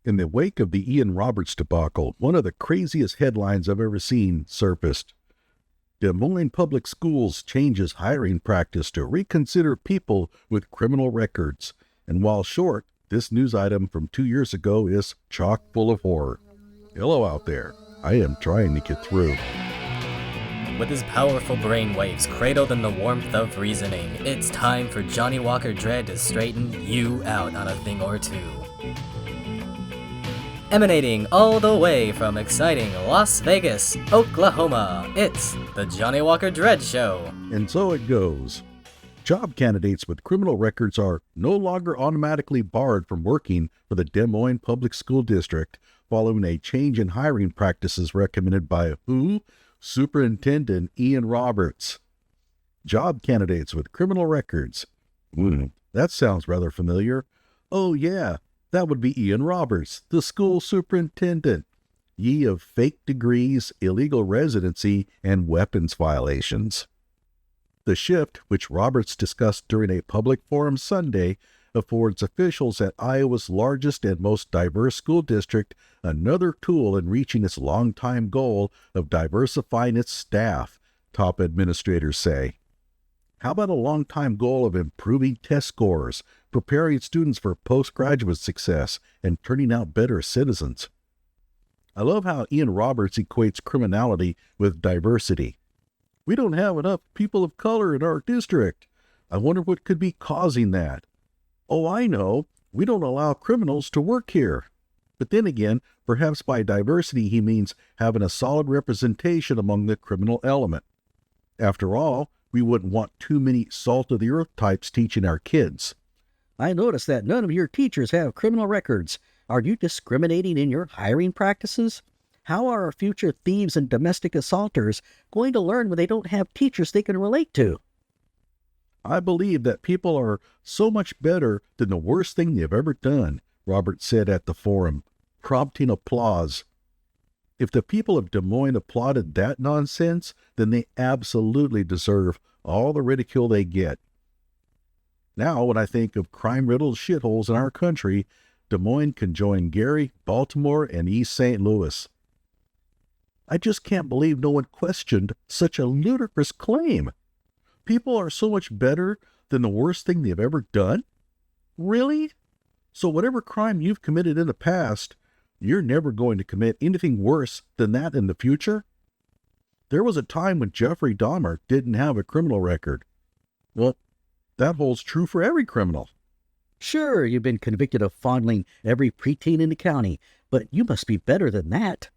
In the wake of the Ian Roberts debacle, one of the craziest headlines I've ever seen surfaced. Des Moines Public Schools changes hiring practice to reconsider people with criminal records. And while short, this news item from 2 years ago is chock full of horror. Hello out there. I am trying to get through. With his powerful brainwaves cradled in the warmth of reasoning, it's time for Johnny Walker Dread to straighten you out on a thing or two. Emanating all the way from exciting Las Vegas, Oklahoma, it's the Johnny Walker Dread Show. And so it goes. Job candidates with criminal records are no longer automatically barred from working for the Des Moines Public School District following a change in hiring practices recommended by who? Superintendent Ian Roberts. Job candidates with criminal records. That sounds rather familiar. Oh yeah, that would be Ian Roberts, the school superintendent. Ye of fake degrees, illegal residency, and weapons violations. The shift, which Roberts discussed during a public forum Sunday, affords officials at Iowa's largest and most diverse school district another tool in reaching its longtime goal of diversifying its staff, top administrators say. How about a long-time goal of improving test scores, preparing students for postgraduate success, and turning out better citizens? I love how Ian Roberts equates criminality with diversity. We don't have enough people of color in our district. I wonder what could be causing that. Oh, I know. We don't allow criminals to work here. But then again, perhaps by diversity he means having a solid representation among the criminal element. After all, we wouldn't want too many salt-of-the-earth types teaching our kids. I notice that none of your teachers have criminal records. Are you discriminating in your hiring practices? How are our future thieves and domestic assaulters going to learn when they don't have teachers they can relate to? I believe that people are so much better than the worst thing they've ever done, Roberts said at the forum, prompting applause. If the people of Des Moines applauded that nonsense, then they absolutely deserve all the ridicule they get. Now, when I think of crime-riddled shitholes in our country, Des Moines can join Gary, Baltimore, and East St. Louis. I just can't believe no one questioned such a ludicrous claim. People are so much better than the worst thing they've ever done? Really? So whatever crime you've committed in the past, you're never going to commit anything worse than that in the future? There was a time when Jeffrey Dahmer didn't have a criminal record. Well, that holds true for every criminal. Sure, you've been convicted of fondling every preteen in the county, but you must be better than that.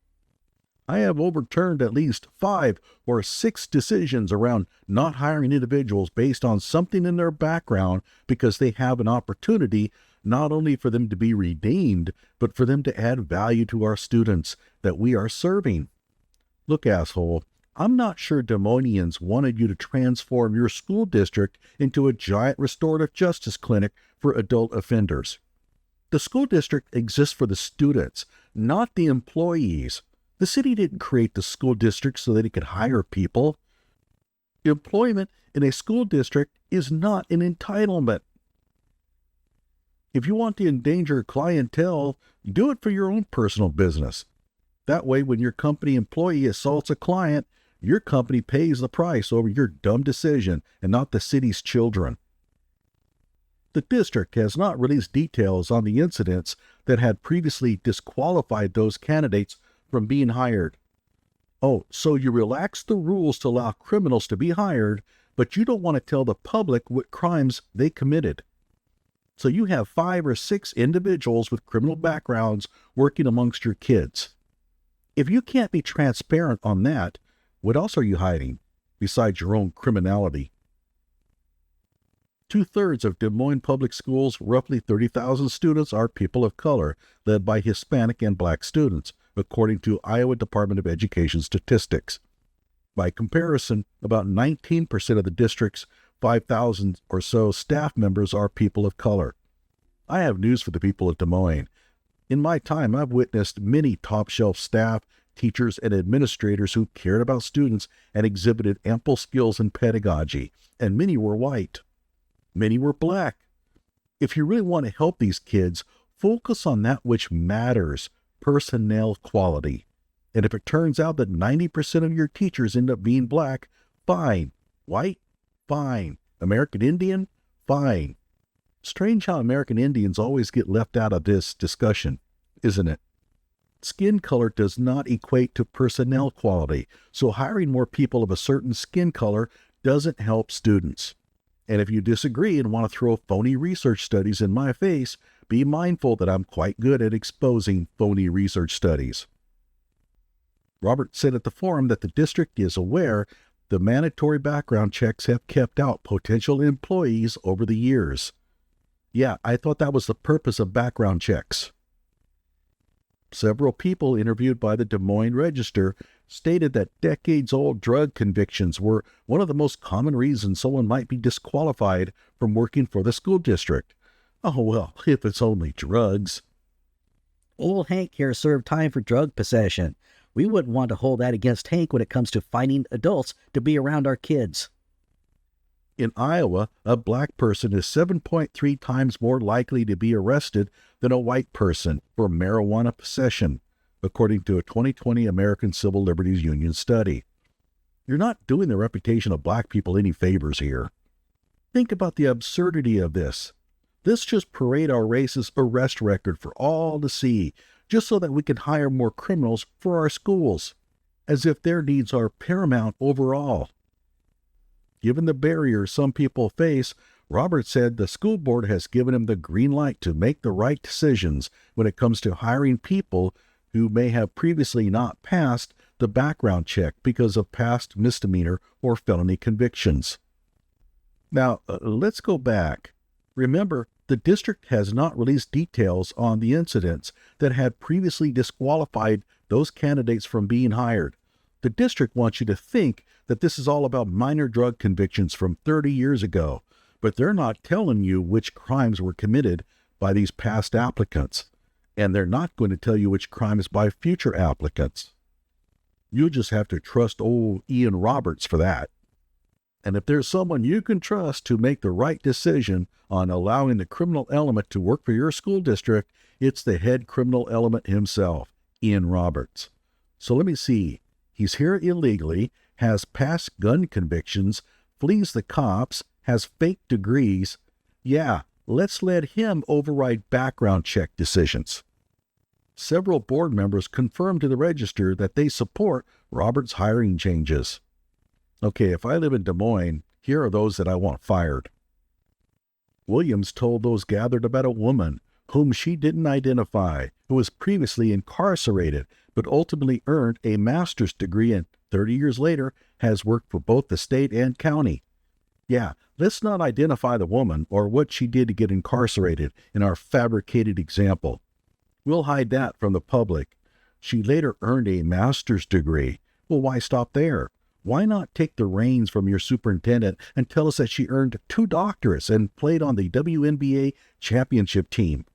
I have overturned at least 5 or 6 decisions around not hiring individuals based on something in their background because they have an opportunity not only for them to be redeemed, but for them to add value to our students that we are serving. Look, asshole, I'm not sure Des Moinians wanted you to transform your school district into a giant restorative justice clinic for adult offenders. The school district exists for the students, not the employees. The city didn't create the school district so that it could hire people. Employment in a school district is not an entitlement. If you want to endanger clientele, do it for your own personal business. That way, when your company employee assaults a client, your company pays the price over your dumb decision and not the city's children. The district has not released details on the incidents that had previously disqualified those candidates from being hired. Oh, so you relaxed the rules to allow criminals to be hired, but you don't want to tell the public what crimes they committed. So you have 5 or 6 individuals with criminal backgrounds working amongst your kids. If you can't be transparent on that, what else are you hiding besides your own criminality? 2/3 of Des Moines Public Schools, roughly 30,000 students, are people of color, led by Hispanic and Black students, according to Iowa Department of Education statistics. By comparison, about 19% of the district's 5,000 or so staff members are people of color. I have news for the people of Des Moines. In my time, I've witnessed many top-shelf staff, teachers, and administrators who cared about students and exhibited ample skills in pedagogy, and many were white. Many were black. If you really want to help these kids, Focus on that which matters, personnel quality. And if it turns out that 90% of your teachers end up being black, fine. White? Fine. American Indian? Fine. Strange how American Indians always get left out of this discussion, isn't it? Skin color does not equate to personnel quality, so hiring more people of a certain skin color doesn't help students. And if you disagree and want to throw phony research studies in my face, be mindful that I'm quite good at exposing phony research studies. Robert said at the forum that the district is aware the mandatory background checks have kept out potential employees over the years. Yeah, I thought that was the purpose of background checks. Several people interviewed by the Des Moines Register stated that decades-old drug convictions were one of the most common reasons someone might be disqualified from working for the school district. Oh, well, if it's only drugs. Old Hank here served time for drug possession. We wouldn't want to hold that against Hank when it comes to finding adults to be around our kids. In Iowa, a black person is 7.3 times more likely to be arrested than a white person for marijuana possession, according to a 2020 American Civil Liberties Union study. You're not doing the reputation of black people any favors here. Think about the absurdity of this. Let's just parade our racist arrest record for all to see, just so that we can hire more criminals for our schools, as if their needs are paramount overall. Given the barriers some people face, Robert said the school board has given him the green light to make the right decisions when it comes to hiring people who may have previously not passed the background check because of past misdemeanor or felony convictions. Now, let's go back. Remember, the district has not released details on the incidents that had previously disqualified those candidates from being hired. The district wants you to think that this is all about minor drug convictions from 30 years ago, but they're not telling you which crimes were committed by these past applicants, and they're not going to tell you which crimes by future applicants. You'll just have to trust old Ian Roberts for that. And if there's someone you can trust to make the right decision on allowing the criminal element to work for your school district, it's the head criminal element himself, Ian Roberts. So let me see. He's here illegally, has past gun convictions, flees the cops, has fake degrees. Yeah, let's let him override background check decisions. Several board members confirmed to the Register that they support Robert's hiring changes. Okay, if I live in Des Moines, here are those that I want fired. Williams told those gathered about a woman whom she didn't identify, who was previously incarcerated, but ultimately earned a master's degree and 30 years later has worked for both the state and county. Yeah, let's not identify the woman or what she did to get incarcerated in our fabricated example. We'll hide that from the public. She later earned a master's degree. Well, why stop there? Why not take the reins from your superintendent and tell us that she earned 2 doctorates and played on the WNBA championship team?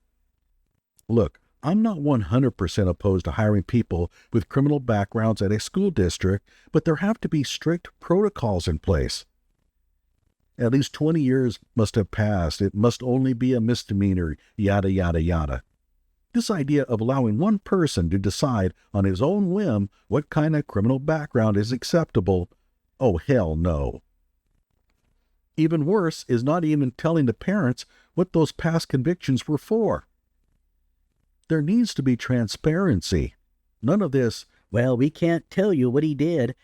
Look, I'm not 100% opposed to hiring people with criminal backgrounds at a school district, but there have to be strict protocols in place. At least 20 years must have passed. It must only be a misdemeanor, yada, yada, yada. This idea of allowing one person to decide on his own whim what kind of criminal background is acceptable, oh, hell no. Even worse is not even telling the parents what those past convictions were for. There needs to be transparency. None of this, Well, we can't tell you what he did.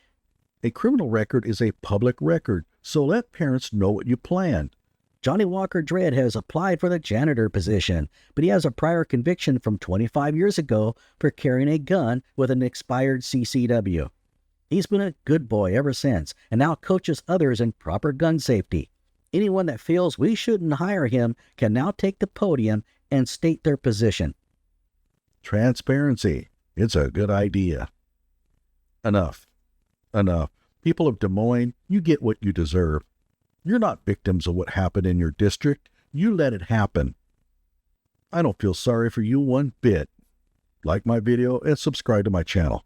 a criminal record is a public record, so let parents know what you planned. Johnny Walker Dredd has applied for the janitor position, but he has a prior conviction from 25 years ago for carrying a gun with an expired CCW. He's been a good boy ever since, and now coaches others in proper gun safety. Anyone that feels we shouldn't hire him can now take the podium and state their position. Transparency. It's a good idea. Enough. Enough. People of Des Moines, you get what you deserve. You're not victims of what happened in your district. You let it happen. I don't feel sorry for you one bit. Like my video and subscribe to my channel.